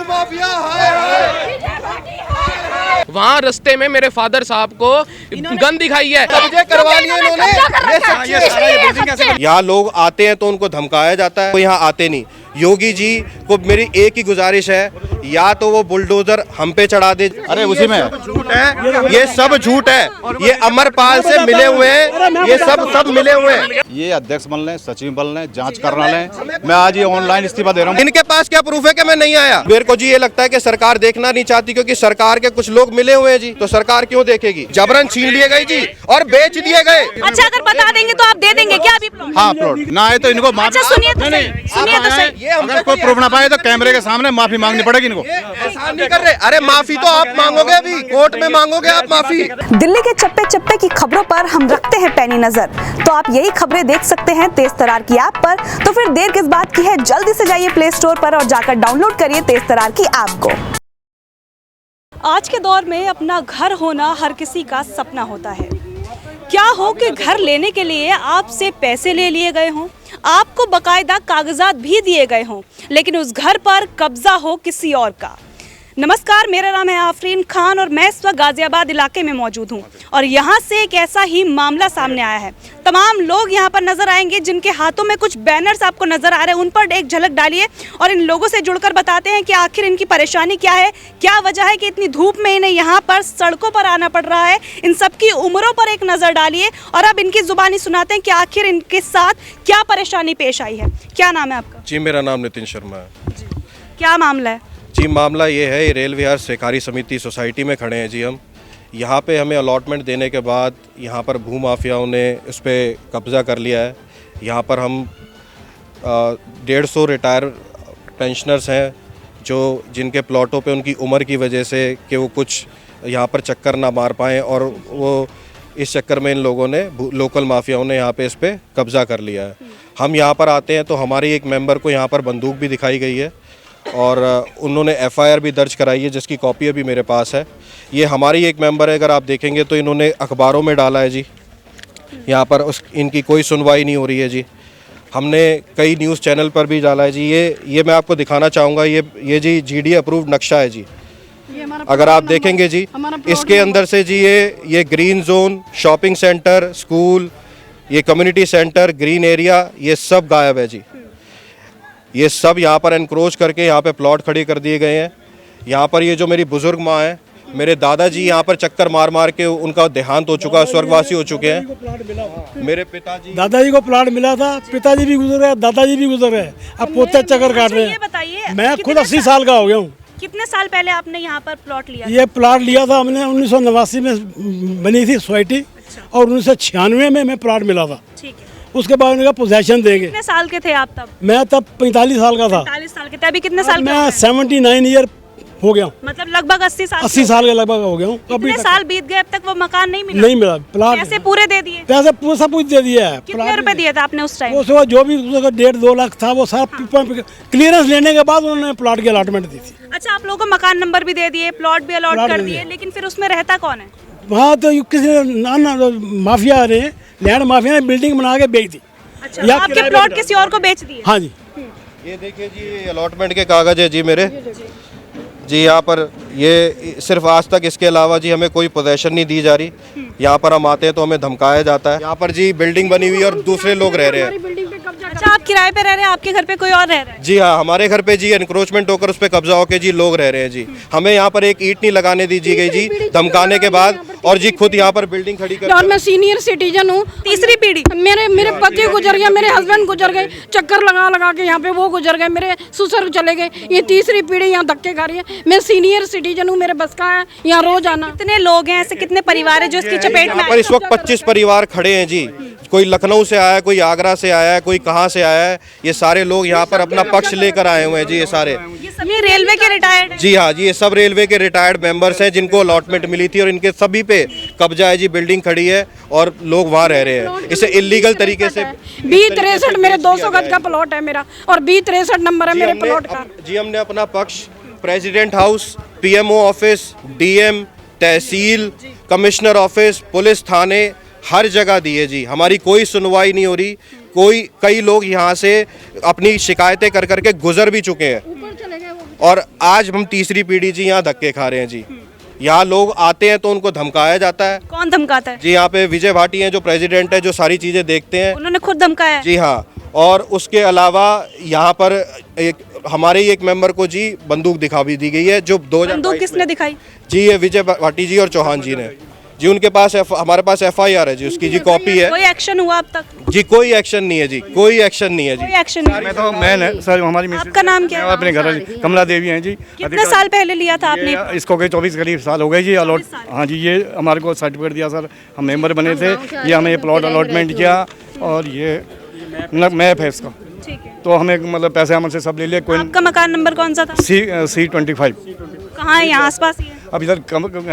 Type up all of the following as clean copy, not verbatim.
Mafia है। वहाँ रास्ते में मेरे फादर साहब को गन दिखाई है, कब्जे करवा लिए इन्होंने। यहाँ लोग आते हैं तो उनको धमकाया जाता है, वो यहाँ आते नहीं। योगी जी को मेरी एक ही गुजारिश है, या तो वो बुलडोजर हम पे चढ़ा दे। अरे उसी में झूठ है, ये सब झूठ है। ये अमरपाल से मिले हुए हैं, ये सब मिले हुए हैं। ये अध्यक्ष बन लें, सचिव बन लें, जांच करना लें। मैं आज ये ऑनलाइन इस्तीफा दे रहा हूँ। इनके पास क्या प्रूफ है कि मैं नहीं आया? मेरे को जी ये लगता है कि सरकार देखना नहीं चाहती, क्योंकि सरकार के कुछ लोग मिले हुए हैं जी, तो सरकार क्यों देखेगी? जबरन छीन लिए गए जी और बेच दिए गए। अच्छा, अगर बता देंगे तो आप दे देंगे क्या अभी प्लॉट? हाँ, प्लॉट ना आए तो इनको अच्छा, सुनिए तो सही। अगर कोई प्रूफ ना पाए तो कैमरे के सामने माफी मांगनी पड़ेगी इनको। ऐसा नहीं कर रहे। अरे माफी तो आप मांगोगे, अभी कोर्ट में मांगोगे आप माफी। दिल्ली के चप्पे चप्पे की खबरों पर हम रखते हैं पैनी नजर, तो आप यही खबरें देख सकते हैं तेज तरार की ऐप पर। तो फिर देर किस बात की है, जल्दी से जाइए प्ले स्टोर पर और जाकर डाउनलोड करिए तेज तरार की ऐप को। आज के दौर में अपना घर होना हर किसी का सपना होता है। क्या हो कि घर लेने के लिए आपसे पैसे ले लिए गए हों, आपको बकायदा कागजात भी दिए गए हों, लेकिन उस घर पर कब्जा हो किसी और का। नमस्कार, मेरा नाम है आफरीन खान और मैं इस वक्त गाजियाबाद इलाके में मौजूद हूं और यहां से एक ऐसा ही मामला सामने आया है। तमाम लोग यहां पर नजर आएंगे जिनके हाथों में कुछ बैनर्स आपको नजर आ रहे हैं, उन पर एक झलक डालिए और इन लोगों से जुड़कर बताते हैं कि आखिर इनकी परेशानी क्या है, क्या वजह है कि इतनी धूप में इन्हें यहाँ पर सड़कों पर आना पड़ रहा है। इन सबकी उम्रों पर एक नज़र डालिए और अब इनकी जुबानी सुनाते हैं कि आखिर इनके साथ क्या परेशानी पेश आई है। क्या नाम है आपका? जी, मेरा नाम नितिन शर्मा है। क्या मामला है? जी, मामला ये है, रेल विहार सहकारी समिति सोसाइटी में खड़े हैं जी हम। यहाँ पे हमें अलॉटमेंट देने के बाद यहाँ पर भूमाफियाओं ने इस पर कब्ज़ा कर लिया है। यहाँ पर हम 150 रिटायर पेंशनर्स हैं जो जिनके प्लॉटों पे उनकी उम्र की वजह से कि वो कुछ यहाँ पर चक्कर ना मार पाएँ, और वो इस चक्कर में इन लोगों ने लोकल माफियाओं ने यहाँ पे इस पर कब्ज़ा कर लिया है। हम यहाँ पर आते हैं तो हमारी एक मेंबर को यहाँ पर बंदूक भी दिखाई गई है और उन्होंने एफआईआर भी दर्ज कराई है, जिसकी कॉपी अभी मेरे पास है। ये हमारी एक मेंबर है, अगर आप देखेंगे तो इन्होंने अखबारों में डाला है जी। यहाँ पर इनकी कोई सुनवाई नहीं हो रही है जी। हमने कई न्यूज़ चैनल पर भी डाला है जी। ये मैं आपको दिखाना चाहूँगा, ये जी जीडी अप्रूव्ड नक्शा है जी। अगर आप देखेंगे जी, इसके अंदर से जी ये green zone, shopping centre, school, ये कम्युनिटी सेंटर, ग्रीन एरिया, ये सब गायब है जी। ये सब यहाँ पर एनक्रोच करके यहाँ पे प्लॉट खड़े कर दिए गए हैं। यहाँ पर ये जो मेरी बुजुर्ग माँ है, मेरे दादाजी यहाँ पर चक्कर मार मार के उनका देहांत हो चुका है, स्वर्गवासी हो चुके हैं। मेरे पिताजी, दादाजी को प्लॉट मिला था, पिताजी भी गुजर गए, दादाजी भी गुजर गए, अब पोते चक्कर काट रहे हैं। मैं खुद 80 साल का हो गया हूँ। कितने साल पहले आपने यहाँ पर प्लॉट लिया? ये प्लॉट लिया था हमने 1989 में बनी थी सोसाइटी। अच्छा। और 1996 में मैं प्लॉट मिला था। ठीक है। उसके बाद उनका पोजेशन देंगे। कितने साल के थे आप तब? मैं तब 45 साल का था। 45 साल के थे। अभी कितने साल? मैं 79 ईयर हो गया, मतलब लगभग 80 साल। 80 साल के लगभग हो गया हूँ। कितने साल बीत गए, अब तक वो मकान नहीं मिला? नहीं मिला। प्लॉट पैसे पूरे दे दिए? पैसे पूरा सब कुछ दे दिया है। कितने रुपए दिए थे आपने उस टाइम? वो जो भी 1.5-2 लाख था वो सब क्लियरेंस लेने के बाद उन्होंने प्लॉट की अलॉटमेंट दी थी। अच्छा, आप लोगों को मकान नंबर भी दे दिए, प्लॉट भी अलॉट कर दिए, लेकिन फिर उसमें रहता कौन है? वहाँ तो किसी माफिया ने, लैंड माफिया ने बिल्डिंग बना के बेच दी। अच्छा, आपके प्लॉट किसी और को बेच दिए? हाँ जी। ये देखिए जी, अलॉटमेंट के कागज है जी मेरे जी। यहाँ पर ये सिर्फ आज तक, इसके अलावा जी हमें कोई पोजीशन नहीं दी जा रही। यहाँ पर हम आते हैं तो हमें धमकाया जाता है। यहाँ पर जी बिल्डिंग बनी हुई है और दूसरे लोग रह रहे हैं। अच्छा, आप किराए पे रह रहे हैं, आपके घर पे कोई और रह रहा है? जी हाँ, हमारे घर पे जी एनक्रोचमेंट होकर उस पर कब्जा होकर जी लोग रह रहे हैं जी। हमें यहाँ पर एक ईंट नहीं लगाने दी गई जी, धमकाने के बाद, और जी खुद यहाँ पर बिल्डिंग खड़ी कर। और मैं सीनियर सिटीजन हूँ, तीसरी पीढ़ी। मेरे पति गुजर गए, मेरे हस्बैंड गुजर गए, चक्कर लगा लगा के यहाँ पे वो गुजर गए, मेरे ससुर चले गए। ये तीसरी पीढ़ी यहाँ धक्के खा रही है। मैं सीनियर सिटीजन हूँ, मेरे बस का है यहाँ रोज आना। कितने लोग हैं ऐसे, कितने परिवार है जो इसकी चपेट में? पर इस वक्त 25 परिवार खड़े हैं जी। कोई लखनऊ से आया है, कोई आगरा से आया है, कोई कहाँ से आया है। ये सारे लोग यहाँ पर अपना पक्ष लेकर आए हुए हैं जी। ये सारे सभी रेलवे के रिटायर्ड? जी हाँ जी, ये सब रेलवे के रिटायर्ड मेंबर्स हैं जिनको अलॉटमेंट मिली थी और इनके सभी पे कब्जा है जी। बिल्डिंग खड़ी है और लोग वहाँ रह रहे हैं, इसे इलीगल तरीके से। B63 मेरे 200 गज का प्लॉट है मेरा, और B63 नंबर है मेरे प्लॉट का जी। हमने अपना पक्ष president house, PMO office, DM, तहसील, कमिश्नर ऑफिस, पुलिस थाने, हर जगह दिए जी। हमारी कोई सुनवाई नहीं हो रही। कई लोग यहाँ से अपनी शिकायतें कर करके गुजर भी चुके हैं। और आज हम तीसरी पीढ़ी जी यहाँ धक्के खा रहे हैं जी। यहाँ लोग आते हैं तो उनको धमकाया जाता है कौन धमकाता है? जी। यहाँ पे विजय भाटी हैं जो प्रेसिडेंट है, जो सारी चीज़ें देखते हैं। उन्होंने खुद धमकाया है? जी हाँ। और उसके अलावा यहाँ पर एक हमारे ही एक मेंबर को जी बंदूक दिखा भी दी गई है, जो 2022 बंदूक किसने दिखाई? जी ये विजय भाटी जी और चौहान जी ने जी। उनके पास हमारे पास FIR है जी, उसकी जी कॉपी है कोई एक्शन हुआ अब तक? जी। कोई एक्शन नहीं है जी, कोई एक्शन नहीं है जी। कोई एक्शन नहीं। मैं तो मैं सर हमारी मिसेज आपका नाम क्या है? अपने घर कमला देवी हैं जी। कितने साल पहले लिया था आपने? इसको कोई 24 करीब साल हो गए जी अलॉट। हाँ जी, ये हमारे को सर्टिफिकेट दिया सर, हम मेंबर बने थे, ये हमें ये प्लॉट अलॉटमेंट किया और ये मैप है इसका। ठीक है। तो हमें मतलब पैसे हमसे सब ले लिए। कोई आपका मकान नंबर कौन सा था? C25। कहाँ है? यहाँ आसपास ही है? अब इधर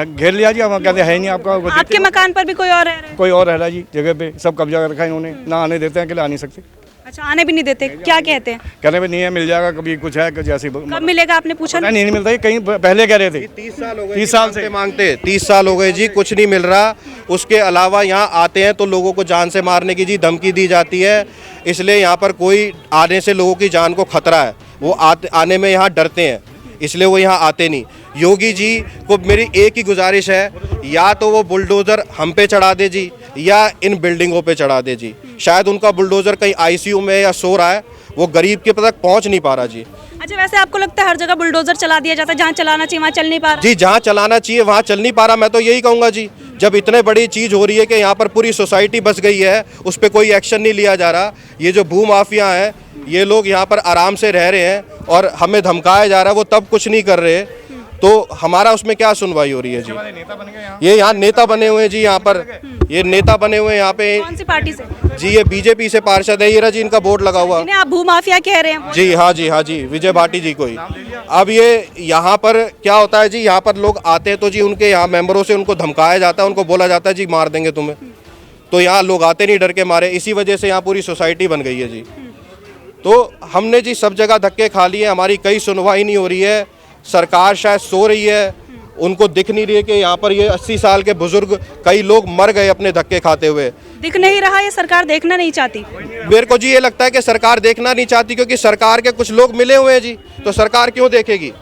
घेर लिया जी, हम कहते हैं नहीं आपका। आपके मकान पर भी कोई और रह रहा है? कोई और रह रहा जी जगह पे, सब कब्जा कर रखा है इन्होंने, ना आने देते हैं, के लिए आ नहीं सकते। अच्छा, आने भी नहीं देते? क्या कहते हैं? कहने में नहीं है, मिल जाएगा कभी, कुछ है जैसे। कब मिलेगा आपने पूछा? नहीं मिलता है, कहीं पहले कह रहे थे 30 साल हो गए 30 साल से मांगते 30 साल हो गए जी, कुछ नहीं मिल रहा। उसके अलावा यहाँ आते हैं तो लोगों को जान से मारने की जी धमकी दी जाती है, इसलिए यहाँ पर कोई आने से लोगों की जान को खतरा है, वो आने में यहाँ डरते हैं, इसलिए वो यहाँ आते नहीं। योगी जी को मेरी एक ही गुजारिश है, या तो वो बुलडोज़र हम पे चढ़ा दे जी, या इन बिल्डिंगों पे चढ़ा दे जी। शायद उनका बुलडोज़र कहीं ICU में या सो रहा है, वो गरीब के तक पहुँच नहीं पा रहा जी। अच्छा, वैसे आपको लगता है हर जगह बुलडोजर चला दिया जाता है, जहाँ चलाना चाहिए वहाँ चल नहीं पा रहा? जी, जहाँ चलाना चाहिए वहाँ चल नहीं पा रहा। मैं तो यही कहूँगा जी, जब इतने बड़ी चीज़ हो रही है कि यहाँ पर पूरी सोसाइटी बस गई है, उस पर कोई एक्शन नहीं लिया जा रहा। ये जो भू माफिया हैं, ये लोग यहाँ पर आराम से रह रहे हैं और हमें धमकाया जा रहा है, वो तब कुछ नहीं कर रहे, तो हमारा उसमें क्या सुनवाई हो रही है जी? ये यहाँ नेता बने हुए हैं जी, यहाँ पर ये नेता बने हुए हैं यहाँ पे। कौन सी पार्टी से? जी ये BJP से पार्षद है, ये रहा जी इनका बोर्ड लगा हुआ। जिन्हें आप भू माफिया कह रहे हैं? जी हाँ जी, हाँ जी, विजय भाटी जी को ही। अब ये यहाँ पर क्या होता है जी, यहाँ पर लोग आते हैं तो जी उनके यहाँ मेंबरों से उनको धमकाया जाता है, उनको बोला जाता है जी मार देंगे तुम्हें, तो यहाँ लोग आते नहीं डर के मारे। इसी वजह से यहाँ पूरी सोसाइटी बन गई है जी। तो हमने जी सब जगह धक्के खा लिए, हमारी कई सुनवाई नहीं हो रही है। सरकार शायद सो रही है, उनको दिख नहीं रही है कि यहाँ पर ये 80 साल के बुजुर्ग कई लोग मर गए अपने धक्के खाते हुए। दिख नहीं रहा, ये सरकार देखना नहीं चाहती? मेरे को जी ये लगता है कि सरकार देखना नहीं चाहती, क्योंकि सरकार के कुछ लोग मिले हुए हैं जी, तो सरकार क्यों देखेगी?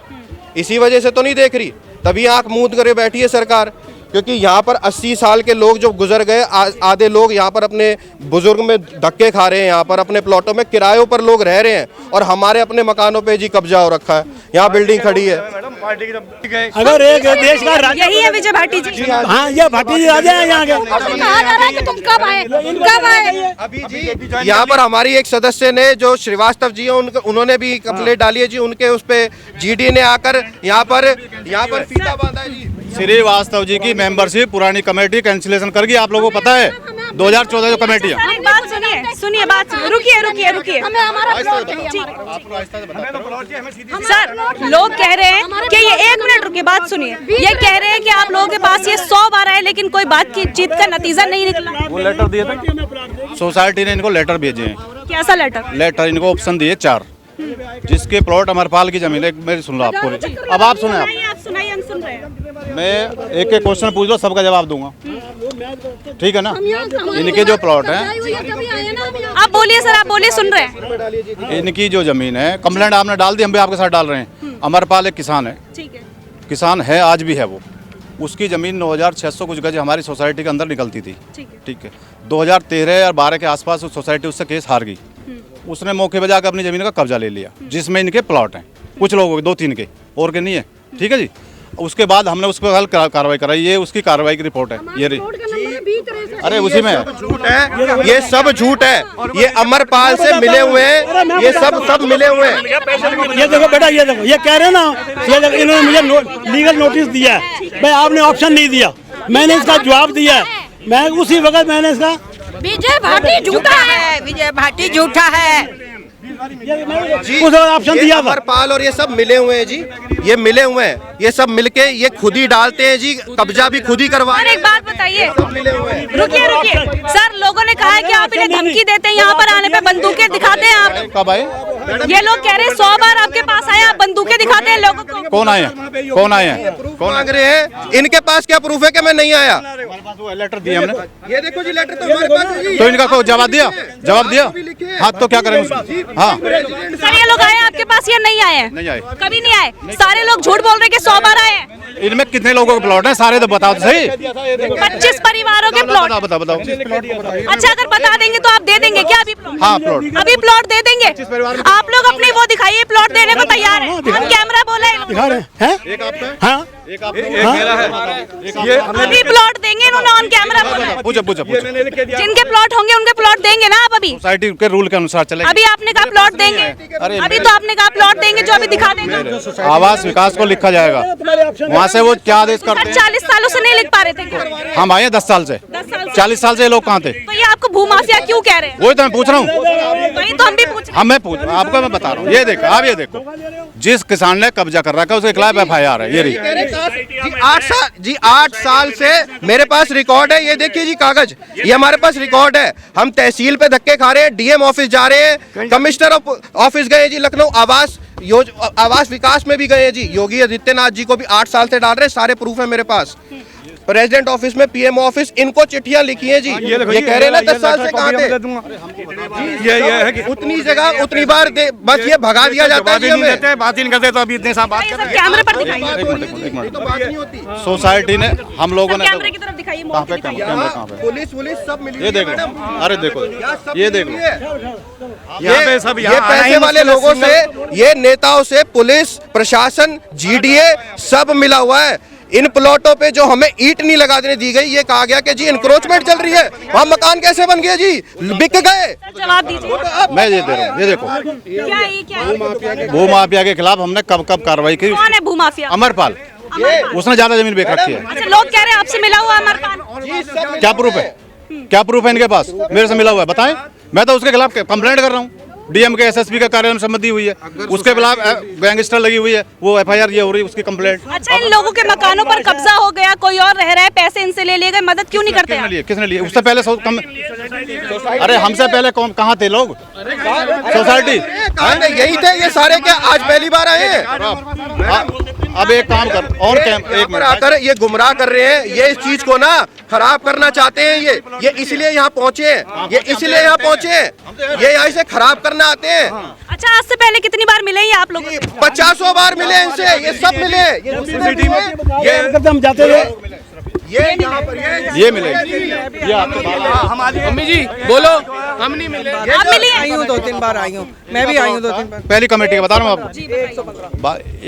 इसी वजह से तो नहीं देख रही, तभी आंख मूंद करे बैठी है सरकार। क्योंकि यहाँ पर 80 साल के लोग जो गुजर गए, आधे लोग यहाँ पर अपने बुजुर्ग में धक्के खा रहे हैं, यहाँ पर अपने प्लॉटों में किरायों पर लोग रह रहे हैं, और हमारे अपने मकानों पे जी कब्जा हो रखा है। यहाँ बिल्डिंग खड़ी है। अगर एक देश का यही है विजय भाटी जी? हाँ, ये भाटी जी राजा है यहाँ के। कहा जा रहा है कि तुम कब आए, कब आए? अभी जी यहाँ पर हमारी एक सदस्य ने, जो श्रीवास्तव जी हैं, उन्होंने भी कंप्लेंट डाली है जी, उनके उस पे GD ने आकर यहाँ पर फीता बांधा है जी। श्रीवास्तव जी की मेंबरशिप पुरानी कमेटी कैंसिलेशन कर गई, आप लोगों को पता है? 2014 जो कमेटी है। एक बात सुनिए, बात रुकिए। हमें हमारा प्लॉट चाहिए। सर, लोग कह रहे हैं कि ये 1 मिनट रुकिए, बात सुनिए। ये कह रहे हैं कि आप लोगों के पास ये 100 बार आए, लेकिन कोई बातचीत का नतीजा नहीं निकला। वो लेटर दिए थे, सोसाइटी ने इनको लेटर भेजे हैं। कैसा लेटर? लेटर इनको ऑप्शन दिए 4, जिसके प्लॉट अमरपाल की जमीन है। मेरी सुन लो आप पूरी, अब आप सुने। आप सुनाइए, हम सुन रहे हैं। मैं एक क्वेश्चन पूछ लो, सबका जवाब दूंगा, ठीक है ना? इनके जो प्लॉट हैं, आप बोलिए सर, आप बोलिए, सुन रहे हैं। इनकी जो जमीन है, कंप्लेंट आपने डाल दी, हम भी आपके साथ डाल रहे हैं। अमरपाल एक किसान है, ठीक है, किसान है, आज भी है वो। उसकी ज़मीन 9600 कुछ गज हमारी सोसाइटी के अंदर निकलती थी, ठीक है। 2013 और 12 के आसपास उस सोसाइटी उससे केस हार गई। उसने मौके पर जाकर अपनी ज़मीन का कब्जा ले लिया, जिसमें इनके प्लॉट हैं, कुछ लोगों के, 2-3 के, और के नहीं है, ठीक है जी। उसके बाद हमने उस पर कल कार्रवाई कराई, ये उसकी कार्रवाई की रिपोर्ट है, ये रही। अरे उसी में झूठ है, ये सब झूठ है, ये अमरपाल से मिले हुए हैं, ये सब मिले हुए हैं। ये देखो बेटा, ये देखो, ये कह रहे हैं ना, ये देखो, इन्होंने मुझे लीगल नोटिस दिया है भाई, आपने ऑप्शन नहीं दिया, मैंने इसका जवाब दिया है, मैं उसी वक्त मैंने इसका। विजय भाटी झूठा है, विजय भाटी झूठा है जी। उस ऑप्शन दिया था। अमरपाल और ये सब मिले हुए हैं जी, ये मिले हुए हैं, ये सब मिलके ये खुद ही डालते हैं जी, कब्जा भी खुद ही करवा सर, एक बात बताइए। मिले हुए हैं। रुकिए सर, लोगों ने कहा है कि आप इन्हें धमकी देते हैं, यहाँ पर आने पे बंदूकें दिखाते हैं आप। कब आए? ये लोग कह रहे हैं 100 बार आपके पास आए, आप बंदूकें दिखाते हैं लोगों को। कौन आए हैं? मांग रहे हैं, इनके पास क्या प्रूफ है कि मैं नहीं आया? हमारे पास वो लेटर दिया हमने, ये देखो जी लेटर तो हमारे पास है जी। तो इनका कोई जवाब दिया हाँ तो क्या करें उसको? हाँ सर ये लोग आए आपके पास या नहीं आए? नहीं आए। कभी नहीं आए? सारे लोग झूठ बोल रहे हैं कि 100 बार आए हैं। इनमें कितने लोगों के प्लॉट हैं सारे तो बताओ तो सही। 25 परिवारों के प्लॉट। बताओ। अच्छा अगर बता देंगे तो आप दे देंगे क्या अभी प्लॉट? हाँ प्लॉट अभी प्लॉट दे देंगे? आप लोग अपने वो दिखाइए, प्लॉट देने को तैयार है। हम कैमरा बोला है दिखा रहे हैं? एक आपका है, हाँ एक मेरा है। अभी प्लॉट देंगे, इन्होंने ऑन कैमरा बोला है। पूछो जिनके प्लॉट होंगे उनके प्लॉट देंगे ना आप अभी? सोसाइटी के रूल के अनुसार चलेगा। अभी आपने कहा प्लॉट देंगे, अभी तो आपने कहा प्लॉट देंगे जो अभी दिखा देंगे। आवास विकास को लिखा जाएगा, वहाँ से वो क्या आदेश करते हैं? 40 सालों से नहीं लिख पा रहे थे क्या? हम आए 10 साल से, 40 साल से ये लोग कहाँ थे? तो ये आपको भूमाफिया क्यों कह रहे हैं? वही तो मैं पूछ रहा हूँ। वही तो हम भी पूछ रहे हैं। हम मैं पूछ आपको मैं बता रहा हूँ, ये देखो आप ये देखो, जिस किसान ने कब्जा कर रखा है उसके खिलाफ FIR है। ये रही जी 8 साल से मेरे पास रिकॉर्ड है, ये देखिए जी कागज, ये हमारे पास रिकॉर्ड है। हम तहसील पे धक्के खा रहे हैं, DM ऑफिस जा रहे हैं, कमिश्नर ऑफिस गए जी, लखनऊ आवास विकास में भी गए जी, योगी आदित्यनाथ जी को भी 8 साल से डाल रहे हैं, सारे प्रूफ है मेरे पास। प्रेसिडेंट ऑफिस में PM ऑफिस, इनको चिट्ठियां लिखी हैं जी। ये कह रहे हैं ना 10 साल से कहाँ थे? ये है कि उतनी जगह उतनी बार बस ये भगा दिया जाता है जी हमें। बात ही नहीं करते, तो अभी इतने साल बात कर रहे हैं। कैमरे पर दिखाइए, एक तो बात नहीं होती। मिनट। सोसाइटी ने हम लोगों ने कैमरे की तरफ दिखाइए, कहाँ पे दिखाइए। कहाँ पे पुलिस सब मिली। ये देखो, अरे देखो ये देखो, यहाँ पे सब ये यहाँ आना ही पैसे वाले मुश्किल है, लोगों से, ये नेताओं से, पुलिस प्रशासन, GDA सब मिला हुआ है। इन प्लॉटों पे जो हमें ईंट नहीं लगाने दी गई, ये कहा गया कि जी इंक्रोचमेंट चल रही है, वहाँ मकान कैसे बन गए जी, बिक गए। जवाब दीजिए। मैं ये दे रहा हूँ, ये देखो क्या ये क्या है? भूमाफिया के खिलाफ हमने कब कार्रवाई की? कौन है भूमाफिया? अमरपाल, उसने ज्यादा जमीन बेच रखी है। अच्छा लोग कह रहे हैं आपसे मिला हुआ अमरपाल। क्या प्रूफ है? क्या प्रूफ है इनके पास? मेरे से मिला हुआ है, बताएं। मैं तो उसके खिलाफ कंप्लेंट कर रहा हूँ। DM के SSP का कार्यालय में सम्मति हुई है, उसके खिलाफ गैंगस्टर लगी हुई है, वो FIR ये हो रही है, उसकी कंप्लेंट। अच्छा इन लोगों के मकानों पर कब्जा हो गया, कोई और रह रहा है, पैसे इनसे ले लिए गए, मदद क्यों नहीं करते आप? किसने लिए? उससे पहले अरे हमसे पहले कौन कहाँ थे लोग? सोसाइटी यही थे ये सारे, क्या आज पहली बार आए हैं? अब एक काम कर, और एक मिनट आकर ये गुमराह कर रहे हैं, ये इस चीज को ना खराब करना चाहते हैं। ये इसलिए यहाँ पहुँचे हैं, ये इसलिए यहाँ पहुँचे हैं, ये यहाँ से खराब करना आते हैं। अच्छा आज से पहले कितनी बार मिले हैं आप लोग? 50 बार मिले इनसे, ये सब मिले, ये हम जाते थे, ये यहाँ पर ये मिले, ये आपके मम्मी जी बोलो, हम नहीं मिले। आप मिली हैं? आई हूँ 2-3 बार आई हूँ, मैं भी आई हूँ 2-3 बार। पहली कमेटी का बता रहा हूँ आपको।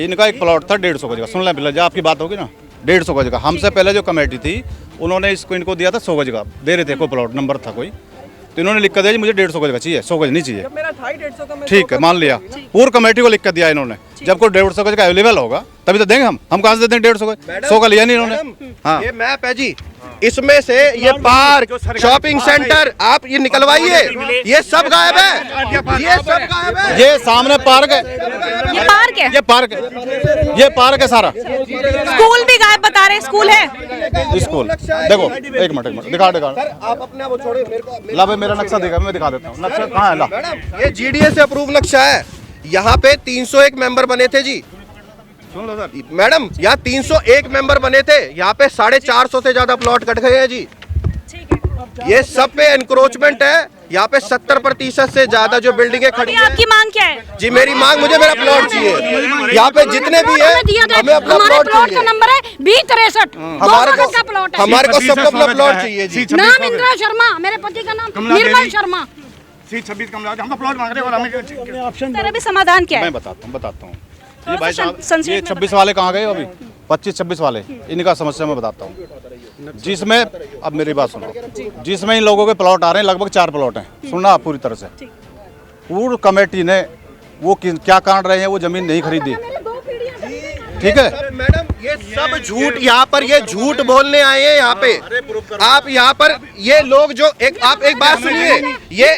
इनका एक प्लॉट था 150 गज का, सुन लें पहले, आपकी बात होगी ना, 150 गज का। हमसे पहले जो कमेटी थी उन्होंने इसको इनको दिया था 100 गज का, दे रहे थे, कोई प्लॉट नंबर था कोई, तो इन्होंने लिख कर दिया जी मुझे 150 गज का चाहिए, 100 गज नहीं चाहिए। मेरा था ही 150 का, मैं ठीक है, मान लिया, पूरी कमेटी को लिख कर दिया इन्होंने। जब कोई 150 गज का अवेलेबल होगा तभी तो देंगे हम कहाँ से देते हैं 150 गज? 100 का लिया नहीं इन्होंने। हाँ ये मैप है जी, इसमें से ये पार्क, शॉपिंग सेंटर, आप ये निकलवाइए, ये सब गायब है, ये सब गायब है। ये सामने पार्क है, ये पार्क है, ये पार्क है, ये पार्क है सारा। स्कूल भी गायब बता रहे हैं, स्कूल है? स्कूल देखो, एक मिनट दिखा आप अपने वो छोड़िए, मेरे को ला भाई मेरा नक्शा दिखा, मैं दिखा देता हूँ नक्शा कहाँ है। ला मैडम ये GDA से अप्रूव नक्शा है, यहाँ पे 301 मेंबर बने थे जी। सुन लो सर मैडम, यहाँ 301 मेंबर बने थे, यहाँ पे 450 से ज्यादा प्लॉट कट गए हैं जी। ये सब पे एनक्रोचमेंट है, यहाँ पे 70% से ज्यादा जो बिल्डिंगें खड़ी हैं। आपकी मांग क्या है? जी मेरी मांग, मुझे मेरा प्लॉट चाहिए। यहाँ पे जितने भी है हमें अपना प्लॉट का चाहिए। नंबर है 2063, हमारे को सबको अपना प्लॉट चाहिए जी। नाम इंदिरा शर्मा, मेरे पति का नाम निर्मल शर्मा। C26 कमला, हमको प्लॉट मांग रहे हैं और हमें सर अभी समाधान क्या है? मैं बताता हूँ ये भाई साहब, संक्षेप ये में 26 वाले कहाँ गए अभी? 25-26 वाले, इनका समस्या मैं बताता हूँ। जिसमें, अब मेरी बात सुनो, जिसमें इन लोगों के प्लॉट आ रहे हैं, लगभग 4 प्लॉट हैं, सुनना आप पूरी तरह से। पूर्व कमेटी ने वो क्या काट रहे हैं, वो जमीन नहीं खरीदी, ठीक है मैडम? ये सब झूठ, यहाँ पर ये झूठ बोलने आए हैं यहाँ पे। आप यहाँ पर ये लोग जो आप एक बात सुनिए, ये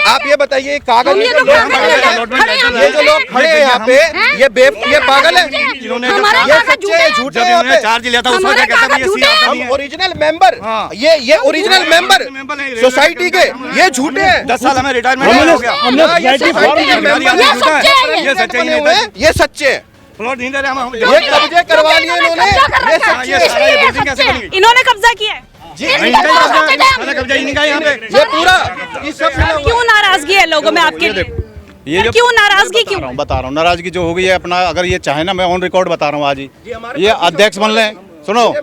आप ये बताइए, कागज ये जो लोग खड़े हैं यहाँ पे, ये पागल है, ये सच्चे हैं झूठे हैं यहाँ पे? चार्ज लिया था उसमें क्या कहता है, हम ओरिजिनल मेंबर, ये ओरिजिनल मेंबर सोसाइटी के, ये झूठे हैं। 10 साल हमें रिटायरमेंट हो गया, ये सच्चे हैं, प्लॉट नहीं दे रहे हम ये कब्जे करवा लिए इन्होंने, ये सच्ची है। इन्होंने कब्जा किया है। कब्जा इनका यहाँ पे ये पूरा इस सब क्यों नाराजगी है लोगों में आपके लिए? ये जो क्यों नाराजगी क्यों? बता रहा हूँ नाराजगी जो हो गई है अपना, अगर ये चाहे ना, मैं ऑन रिकॉर्ड बता रहा हूँ आज ही, ये अध्यक्ष बन लें। सुनो,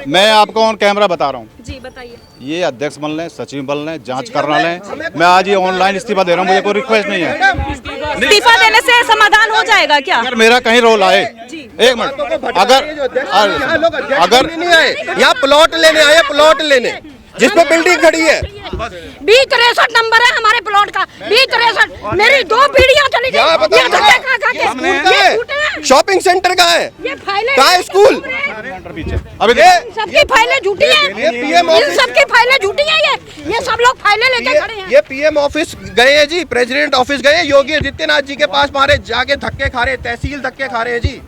मैं आपको ऑन कैमरा बता रहा हूँ जी, बताइए। ये अध्यक्ष बन लें, सचिव बन लें, जांच करना लें, मैं आज ये ऑनलाइन इस्तीफा दे रहा हूँ, मुझे कोई रिक्वेस्ट नहीं है। इस्तीफा देने से समाधान हो जाएगा क्या? अगर मेरा कहीं रोल आए, एक मिनट, अगर नहीं आए, यहाँ प्लॉट लेने आए, प्लॉट लेने जिसपे बिल्डिंग खड़ी है, B63 नंबर है हमारे प्लॉट का, B63। मेरी 2 पीढ़ियां चली यहाँ गई। बताओ ये धक्के खा के स्कूल का है, शॉपिंग सेंटर का है, ये फाइलें कहाँ है स्कूल? अभी सबकी फाइलें झूठी हैं। PM इन सबकी फाइलें झूठी हैं। ये सब लोग फाइलें लेके खड़े हैं। ये PM ऑफिस गए हैं जी, प्रेसिडेंट ऑफिस गए, योगी आदित्यनाथ जी के पास मारे जाके धक्के खा रहे, तहसील धक्के खा रहे हैं जी,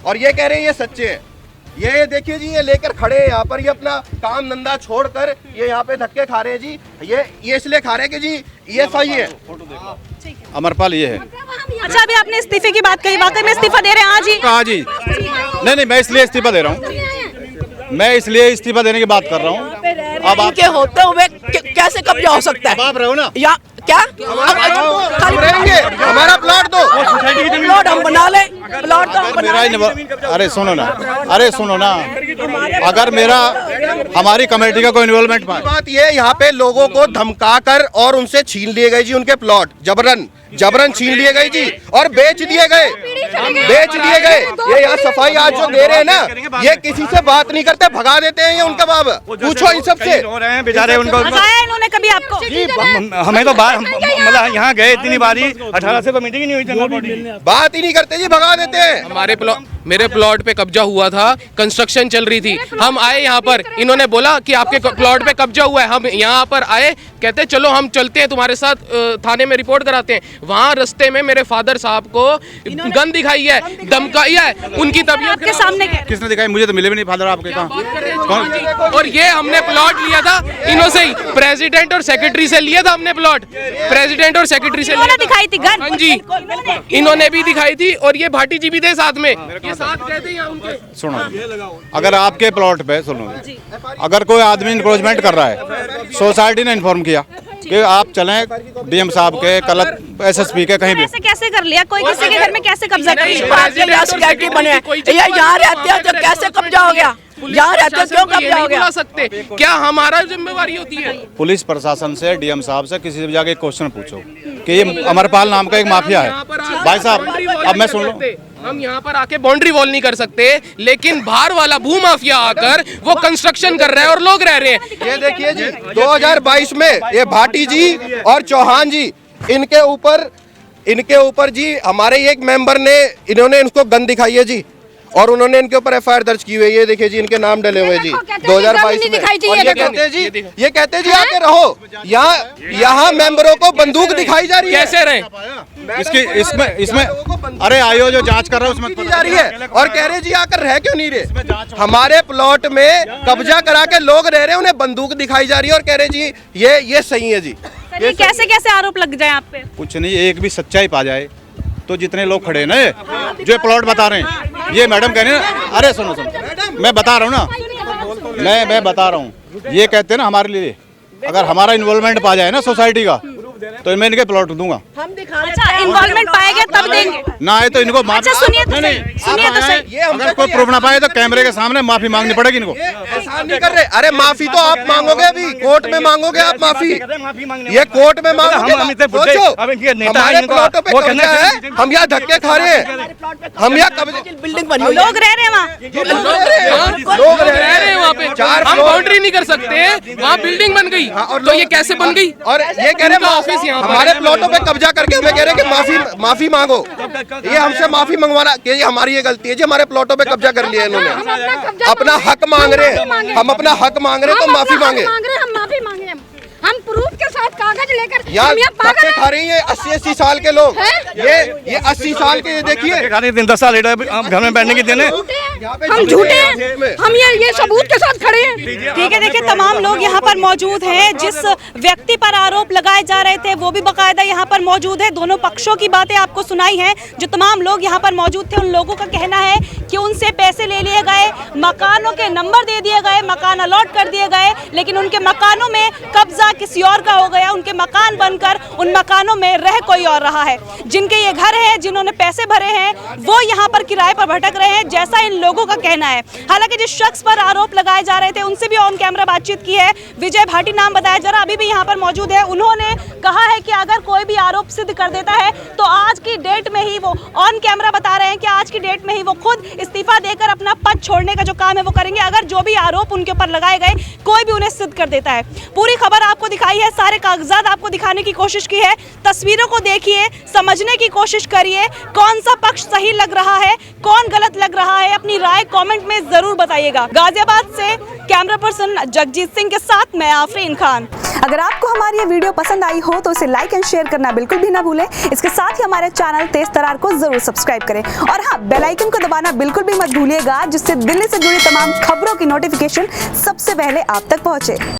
और ये कह रहे हैं ये सच्चे हैं। ये देखिए जी, ये लेकर खड़े हैं यहाँ पर, ये अपना काम धंधा छोड़कर ये यहाँ पे धक्के खा रहे हैं जी। ये इसलिए खा रहे हैं कि जी ये सही है। अमरपाल ये है। अच्छा, अभी आपने इस्तीफे की बात कही, वाकई में इस्तीफा दे रहे हैं आज ही? आज ही नहीं, मैं इसलिए इस्तीफा दे रहा हूँ, मैं इसलिए इस्तीफा देने की बात कर रहा हूँ। अब आपके होते हुए कैसे कब्जा हो सकता है? आप रहो ना, या क्या हम रहेंगे, हमारा प्लॉट दो, प्लॉट हम बना ले, प्लॉट तो हम बना ले। अरे सुनो ना, अगर मेरा हमारी कमेटी का कोई इन्वॉल्वमेंट पाए। बात ये, यहाँ पे लोगों को धमकाकर और उनसे छीन लिए गए जी उनके प्लॉट, जबरन छीन लिए गए जी, और बेच दिए गए। ये यहाँ सफाई आज जो दे रहे हैं ना, ये किसी से बात नहीं करते, भगा देते हैं ये उनका बाब। पूछो इन सब से, बेचारे उनको बताया इन्होंने कभी आपको? हमें तो मतलब यहाँ गए इतनी बारी, 18 से तो मीटिंग ही नहीं हुई जनरल बॉडी। बात ही नहीं करते जी, भगा देते हैं। मेरे प्लॉट पे कब्जा हुआ था, कंस्ट्रक्शन चल रही थी, हम आए यहाँ पर, इन्होंने बोला कि आपके प्लॉट पे कब्जा हुआ है। हम यहाँ पर आए, कहते चलो हम चलते हैं तुम्हारे साथ, थाने में रिपोर्ट कराते हैं। वहाँ रास्ते में मेरे फादर साहब को गन दिखाई है, धमकाई है, उनकी तबीयत आपके सामने किसने दिखाई? मुझे तो मिले भी नहीं फादर आपके। कहाँ? और ये हमने प्लॉट लिया था इन्हों से ही, प्रेसिडेंट और सेक्रेटरी से लिया था हमने प्लॉट, प्रेसिडेंट और सेक्रेटरी से लिया। दिखाई थी गन? हाँ जी, इन्होंने भी दिखाई थी, और ये भाटी जी भी थे साथ में, ये साथ गए थे यहाँ उनके। सुनो, अगर आपके प्लॉट पे, सुनो, अगर कोई आदमी इंक्रोचमेंट कर रहा है, सोसाइटी ने इन्फॉर्म किया कि आप चलें DM साहब के, कलेक्टर, SSP के, कहीं भी। कैसे कर लिया? कोई किसी के घर में कैसे कब्जा कर लिया? यहाँ रहते हैं तो कैसे कब्जा हो गया? यहाँ रहते हो क्यों कब्जा हो गया? सकते क्या हमारा जिम्मेवारी होती है? पुलिस प्रशासन से, DM साहब से किसी से भी जाके क्वेश्चन पूछो कि ये अमरपाल नाम का एक माफिया है। भाई साहब, अब मैं सुन लो, हम यहाँ पर आके बाउंड्री वॉल नहीं कर सकते, लेकिन बाहर वाला भू माफिया आकर वो कंस्ट्रक्शन कर रहा है और लोग रह रहे हैं। ये देखिए जी, 2022 में ये भाटी जी और चौहान जी, इनके ऊपर जी हमारे एक मेंबर ने, इन्होंने इनको गन दिखाई है जी, और उन्होंने इनके ऊपर FIR दर्ज की हुई है। ये देखिए जी, इनके नाम डले हुए जी 2022 में। और ये कहते जी आके रहो, यहाँ मेंबरों को बंदूक दिखाई जा रही है। कैसे रहे? इसमें अरे आयो जो जांच कर रहा है उसमें जा रही है, और कह रहे जी आकर रह क्यों नहीं रहे? हमारे प्लॉट में कब्जा करा के लोग रह रहे हैं, उन्हें बंदूक दिखाई जा रही है, और कह रहे जी ये सही है जी। ये कैसे आरोप लग जाए आप पे? कुछ नहीं, एक भी सच्चाई पा जाए तो जितने लोग खड़े हैं ना, जो प्लॉट बता रहे हैं, ये मैडम कह रहे हैं, अरे सुनो, मैं बता रहा हूँ ना, मैं बता रहा हूँ, ये कहते हैं ना हमारे लिए, अगर हमारा इन्वॉल्वमेंट पा जाए ना सोसाइटी का, तो मैं इनके प्लॉट दूंगा। अच्छा, इन्वॉल्वमेंट पाएगा तब देंगे ना, है तो इनको अच्छा, सुनिए तो सही। अगर कोई प्रूफ ना पाए तो कैमरे के सामने माफी मांगनी पड़ेगी इनको। एहसान नहीं कर रहे, अरे माफी तो आप मांगोगे, अभी कोर्ट में मांगोगे आप माफी, ये कोर्ट में मांगोगे। हमारे प्लॉटों पे कब्जा है, हम यहाँ धक्के खा रहे हैं, हम यहाँ बिल्डिंग बनी हुई, लोग रह रहे हैं वहाँ, लोग रह रहे हैं वहाँ पे, हम बाउंड्री नहीं कर सकते, वहाँ बिल्डिंग बन गई, तो ये कैसे बन गई? और ये कह रहे हैं हमारे प्लॉटों पे कब्जा करके हमें कह रहे हैं कि माफी मांगो। ये हमसे माफी मंगवाना कि हमारी ये गलती है जी, हमारे प्लॉटों पे कब्जा कर लिया इन्होंने, अपना हक मांग रहे हैं, हम अपना हक मांग रहे हैं तो माफी मांगे। हम प्रूफ के साथ कागज लेकर यार हम यहाँ पागल धक्के हैं। खा रही है 80-80 साल के लोग, ये 80 साल के, ये देखिए दिन 10 साल घर में बैठने के देने हम झूठे हैं, हम ये सबूत के साथ खड़े हैं। ठीक है, देखिए तमाम लोग यहाँ पर मौजूद हैं। जिस व्यक्ति पर आरोप लगाए जा रहे थे वो भी बकायदा यहाँ पर मौजूद है। दोनों पक्षों की बातें आपको सुनाई हैं। जो तमाम लोग यहाँ पर मौजूद थे उन लोगों का कहना है कि उनसे पैसे ले लिए गए, मकानों के नंबर दे दिए गए, मकान अलॉट कर दिए गए, लेकिन उनके मकानों में कब्जा किसी और का हो गया। उनके मकान बनकर उन मकानों में रह कोई और रहा है। जिनके ये घर है, जिन्होंने पैसे भरे हैं, वो यहाँ पर किराए पर भटक रहे हैं, जैसा इन लोगों का कहना है। हालांकि जिस शख्स पर आरोप लगाए जा रहे थे उनसे भी ऑन कैमरा बातचीत की है। विजय भाटी नाम बताया जा रहा, अभी भी यहाँ पर मौजूद है। उन्होंने कहा है कि अगर कोई भी आरोप सिद्ध कर देता है तो आज की डेट में ही, वो ऑन कैमरा बता रहे हैं कि आज की डेट में ही वो खुद इस्तीफा देकर अपना पद छोड़ने का जो काम है वो करेंगे, अगर जो भी आरोप उनके ऊपर लगाए गए कोई भी उन्हें सिद्ध कर देता है। पूरी खबर आपको दिखाई है, सारे कागजात आपको दिखाने की कोशिश की है। तस्वीरों को देखिए, समझने की कोशिश करिए, कौन सा पक्ष सही लग रहा है, कौन गलत लग रहा है, अपनी राय कमेंट में जरूर बताइएगा। गाजियाबाद से कैमरा पर्सन जगजीत सिंह के साथ मैं आफरीन खान। अगर आपको हमारी ये वीडियो पसंद आई हो तो इसे लाइक एंड शेयर करना बिल्कुल भी ना भूलें। इसके साथ ही हमारे चैनल तेज तरार को जरूर सब्सक्राइब करें और हाँ, बेल आइकन को दबाना बिल्कुल भी मत भूलिएगा, जिससे दिल्ली से जुड़ी तमाम खबरों की नोटिफिकेशन सबसे पहले आप तक पहुंचे।